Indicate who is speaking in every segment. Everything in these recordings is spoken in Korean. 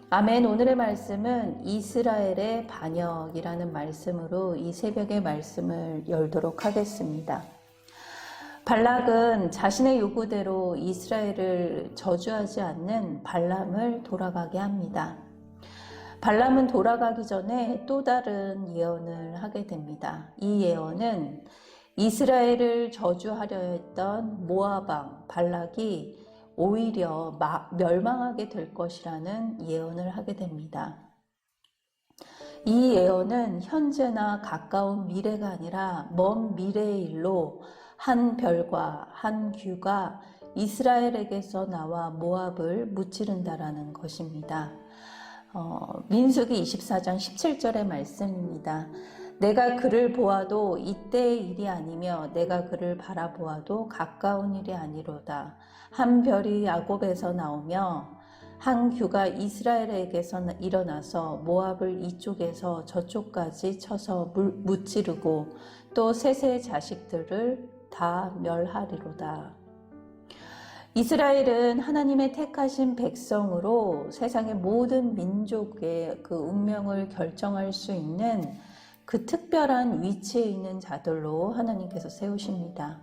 Speaker 1: 아멘. 오늘의 말씀은 이스라엘의 반역이라는 말씀으로 이 새벽의 말씀을 열도록 하겠습니다. 발락은 자신의 요구대로 이스라엘을 저주하지 않는 발람을 돌아가게 합니다. 발람은 돌아가기 전에 또 다른 예언을 하게 됩니다. 이 예언은 이스라엘을 저주하려 했던 모압 왕 발락이 오히려 멸망하게 될 것이라는 예언을 하게 됩니다. 이 예언은 현재나 가까운 미래가 아니라 먼 미래의 일로 한 별과 한 규가 이스라엘에게서 나와 모압을 무찌른다라는 것입니다. 민수기 24장 17절의 말씀입니다. 내가 그를 보아도 이때의 일이 아니며 내가 그를 바라보아도 가까운 일이 아니로다. 한 별이 야곱에서 나오며 한 규가 이스라엘에게서 일어나서 모압을 이쪽에서 저쪽까지 쳐서 무찌르고 또 셋의 자식들을 다 멸하리로다. 이스라엘은 하나님의 택하신 백성으로 세상의 모든 민족의 그 운명을 결정할 수 있는 그 특별한 위치에 있는 자들로 하나님께서 세우십니다.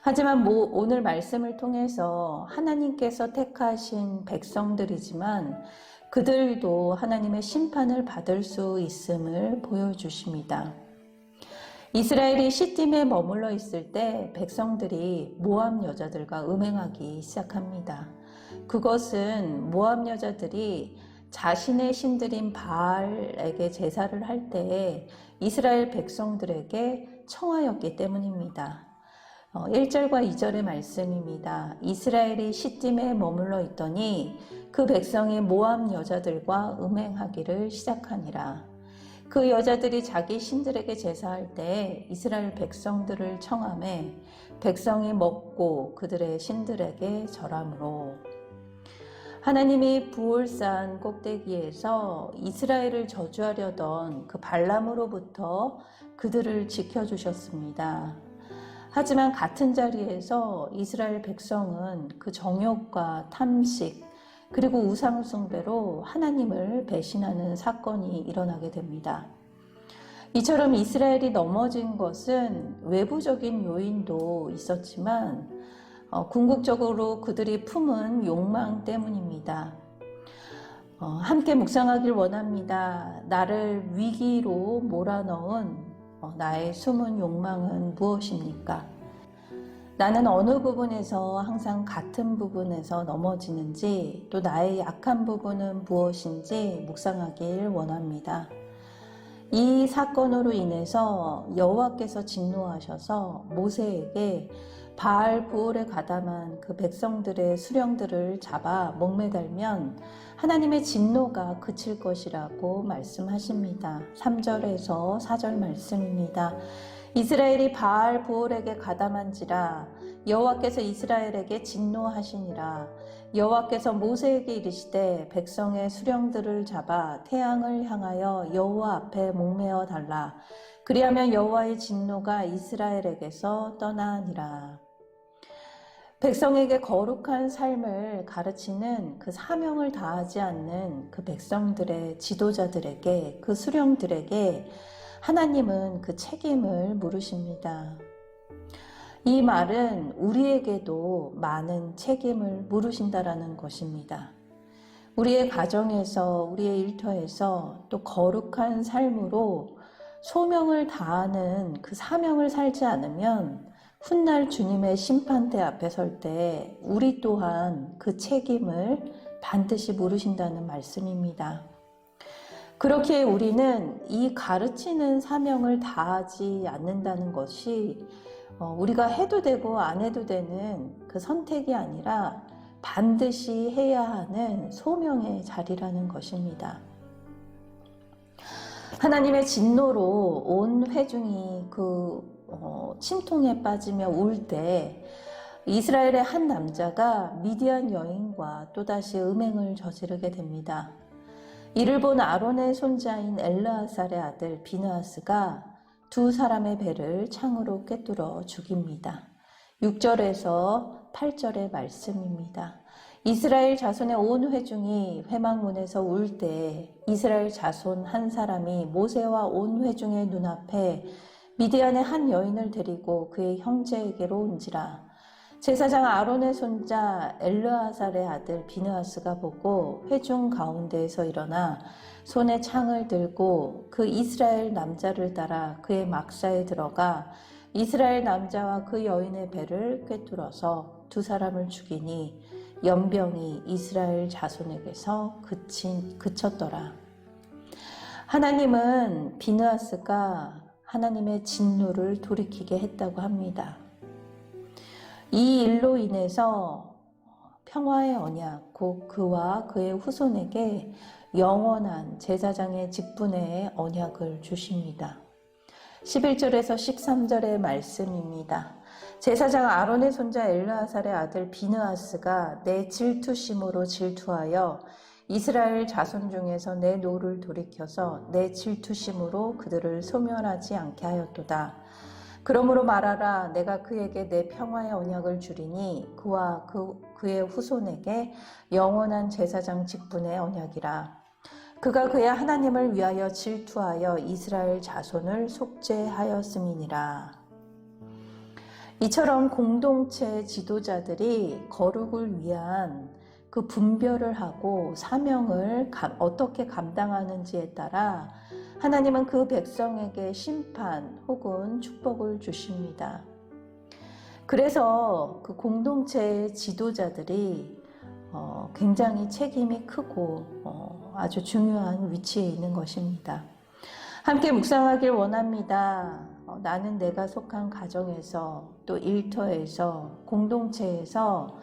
Speaker 1: 하지만 오늘 말씀을 통해서 하나님께서 택하신 백성들이지만 그들도 하나님의 심판을 받을 수 있음을 보여주십니다. 이스라엘이 시딤에 머물러 있을 때 백성들이 모압 여자들과 음행하기 시작합니다. 그것은 모압 여자들이 자신의 신들인 바알에게 제사를 할 때에 이스라엘 백성들에게 청하였기 때문입니다. 1절과 2절의 말씀입니다. 이스라엘이 시딤에 머물러 있더니 그 백성이 모압 여자들과 음행하기를 시작하니라. 그 여자들이 자기 신들에게 제사할 때 이스라엘 백성들을 청하매 백성이 먹고 그들의 신들에게 절함으로 하나님이 부올산 꼭대기에서 이스라엘을 저주하려던 그 발람으로부터 그들을 지켜주셨습니다. 하지만 같은 자리에서 이스라엘 백성은 그 정욕과 탐식 그리고 우상 숭배로 하나님을 배신하는 사건이 일어나게 됩니다. 이처럼 이스라엘이 넘어진 것은 외부적인 요인도 있었지만 궁극적으로 그들이 품은 욕망 때문입니다. 함께 묵상하길 원합니다. 나를 위기로 몰아넣은 나의 숨은 욕망은 무엇입니까? 나는 어느 부분에서 항상 같은 부분에서 넘어지는지 또 나의 약한 부분은 무엇인지 묵상하길 원합니다. 이 사건으로 인해서 여호와께서 진노하셔서 모세에게 바알 부올에 가담한 그 백성들의 수령들을 잡아 목매달면 하나님의 진노가 그칠 것이라고 말씀하십니다. 3절에서 4절 말씀입니다. 이스라엘이 바알 부올에게 가담한지라 여호와께서 이스라엘에게 진노하시니라. 여호와께서 모세에게 이르시되 백성의 수령들을 잡아 태양을 향하여 여호와 앞에 목매어 달라. 그리하면 여호와의 진노가 이스라엘에게서 떠나니라. 백성에게 거룩한 삶을 가르치는 그 사명을 다하지 않는 그 백성들의 지도자들에게 그 수령들에게 하나님은 그 책임을 물으십니다. 이 말은 우리에게도 많은 책임을 물으신다라는 것입니다. 우리의 가정에서 우리의 일터에서 또 거룩한 삶으로 소명을 다하는 그 사명을 살지 않으면 훗날 주님의 심판대 앞에 설 때 우리 또한 그 책임을 반드시 물으신다는 말씀입니다. 그렇게 우리는 이 가르치는 사명을 다하지 않는다는 것이 우리가 해도 되고 안 해도 되는 그 선택이 아니라 반드시 해야 하는 소명의 자리라는 것입니다. 하나님의 진노로 온 회중이 그 침통에 빠지며 울 때 이스라엘의 한 남자가 미디안 여인과 또다시 음행을 저지르게 됩니다. 이를 본 아론의 손자인 엘르아살의 아들 비느하스가 두 사람의 배를 창으로 꿰뚫어 죽입니다. 6절에서 8절의 말씀입니다. 이스라엘 자손의 온 회중이 회막문에서 울 때 이스라엘 자손 한 사람이 모세와 온 회중의 눈앞에 미디안의 한 여인을 데리고 그의 형제에게로 온지라. 제사장 아론의 손자 엘르아살의 아들 비느하스가 보고 회중 가운데에서 일어나 손에 창을 들고 그 이스라엘 남자를 따라 그의 막사에 들어가 이스라엘 남자와 그 여인의 배를 꿰뚫어서 두 사람을 죽이니 연병이 이스라엘 자손에게서 그쳤더라. 하나님은 비느하스가 하나님의 진노를 돌이키게 했다고 합니다. 이 일로 인해서 평화의 언약, 곧 그와 그의 후손에게 영원한 제사장의 직분의 언약을 주십니다. 11절에서 13절의 말씀입니다. 제사장 아론의 손자 엘르아살의 아들 비느하스가 내 질투심으로 질투하여 이스라엘 자손 중에서 내 노를 돌이켜서 내 질투심으로 그들을 소멸하지 않게 하였도다. 그러므로 말하라. 내가 그에게 내 평화의 언약을 주리니 그와 그의 후손에게 영원한 제사장 직분의 언약이라. 그가 그의 하나님을 위하여 질투하여 이스라엘 자손을 속죄하였음이니라. 이처럼 공동체 지도자들이 거룩을 위한 그 분별을 하고 사명을 어떻게 감당하는지에 따라 하나님은 그 백성에게 심판 혹은 축복을 주십니다. 그래서 그 공동체 지도자들이 굉장히 책임이 크고 아주 중요한 위치에 있는 것입니다. 함께 묵상하길 원합니다. 나는 내가 속한 가정에서 또 일터에서 공동체에서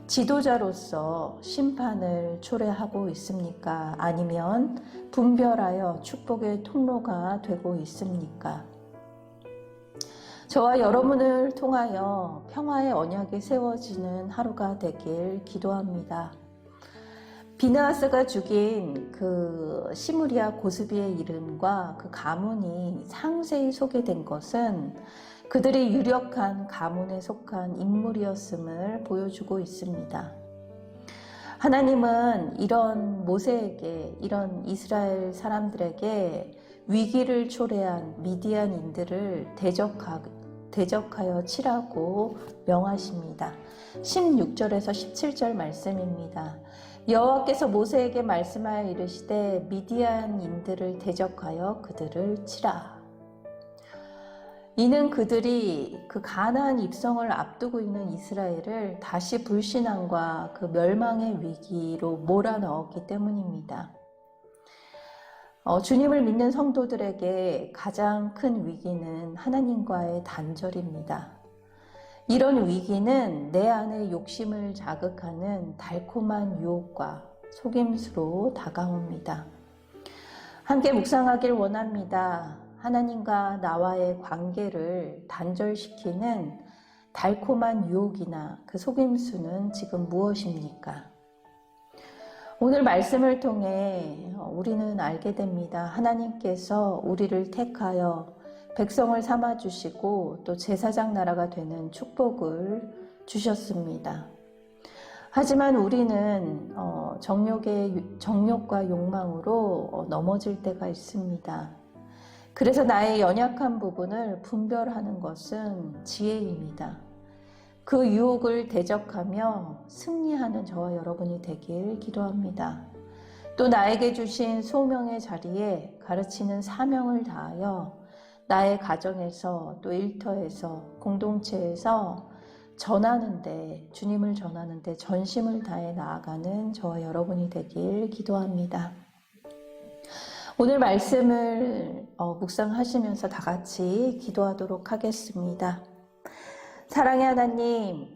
Speaker 1: 지도자로서 심판을 초래하고 있습니까? 아니면 분별하여 축복의 통로가 되고 있습니까? 저와 여러분을 통하여 평화의 언약이 세워지는 하루가 되길 기도합니다. 비느하스가 죽인 그 시므리아 고스비의 이름과 그 가문이 상세히 소개된 것은 그들이 유력한 가문에 속한 인물이었음을 보여주고 있습니다. 하나님은 이런 모세에게, 이런 이스라엘 사람들에게 위기를 초래한 미디안인들을 대적하여 치라고 명하십니다. 16절에서 17절 말씀입니다. 여호와께서 모세에게 말씀하여 이르시되 미디안인들을 대적하여 그들을 치라. 이는 그들이 그 가나안 입성을 앞두고 있는 이스라엘을 다시 불신앙과 그 멸망의 위기로 몰아넣었기 때문입니다. 주님을 믿는 성도들에게 가장 큰 위기는 하나님과의 단절입니다. 이런 위기는 내 안의 욕심을 자극하는 달콤한 유혹과 속임수로 다가옵니다. 함께 묵상하길 원합니다. 하나님과 나와의 관계를 단절시키는 달콤한 유혹이나 그 속임수는 지금 무엇입니까? 오늘 말씀을 통해 우리는 알게 됩니다. 하나님께서 우리를 택하여 백성을 삼아주시고 또 제사장 나라가 되는 축복을 주셨습니다. 하지만 우리는 정욕과 욕망으로 넘어질 때가 있습니다. 그래서 나의 연약한 부분을 분별하는 것은 지혜입니다. 그 유혹을 대적하며 승리하는 저와 여러분이 되길 기도합니다. 또 나에게 주신 소명의 자리에 가르치는 사명을 다하여 나의 가정에서 또 일터에서 공동체에서 주님을 전하는데 전심을 다해 나아가는 저와 여러분이 되길 기도합니다. 오늘 말씀을 묵상하시면서 다 같이 기도하도록 하겠습니다. 사랑의 하나님,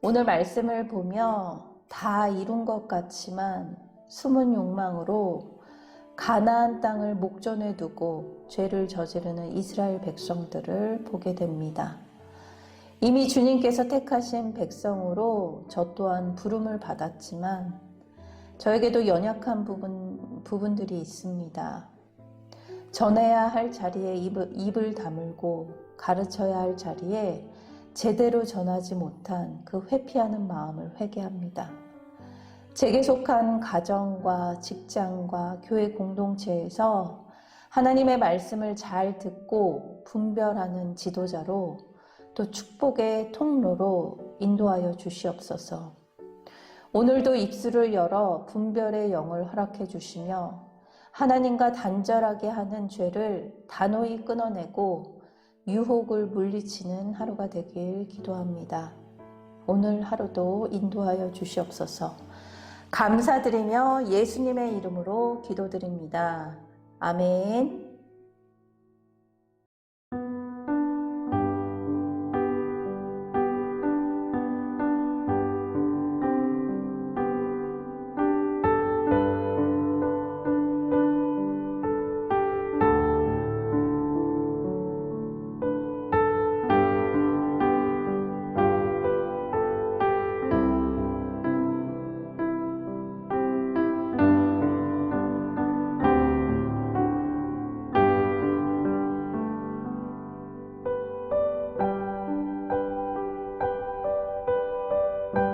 Speaker 1: 오늘 말씀을 보며 다 이룬 것 같지만 숨은 욕망으로 가나안 땅을 목전에 두고 죄를 저지르는 이스라엘 백성들을 보게 됩니다. 이미 주님께서 택하신 백성으로 저 또한 부름을 받았지만 저에게도 연약한 부분들이 있습니다. 전해야 할 자리에 입을 다물고 가르쳐야 할 자리에 제대로 전하지 못한 그 회피하는 마음을 회개합니다. 제게 속한 가정과 직장과 교회 공동체에서 하나님의 말씀을 잘 듣고 분별하는 지도자로 또 축복의 통로로 인도하여 주시옵소서. 오늘도 입술을 열어 분별의 영을 허락해 주시며 하나님과 단절하게 하는 죄를 단호히 끊어내고 유혹을 물리치는 하루가 되길 기도합니다. 오늘 하루도 인도하여 주시옵소서. 감사드리며 예수님의 이름으로 기도드립니다. 아멘.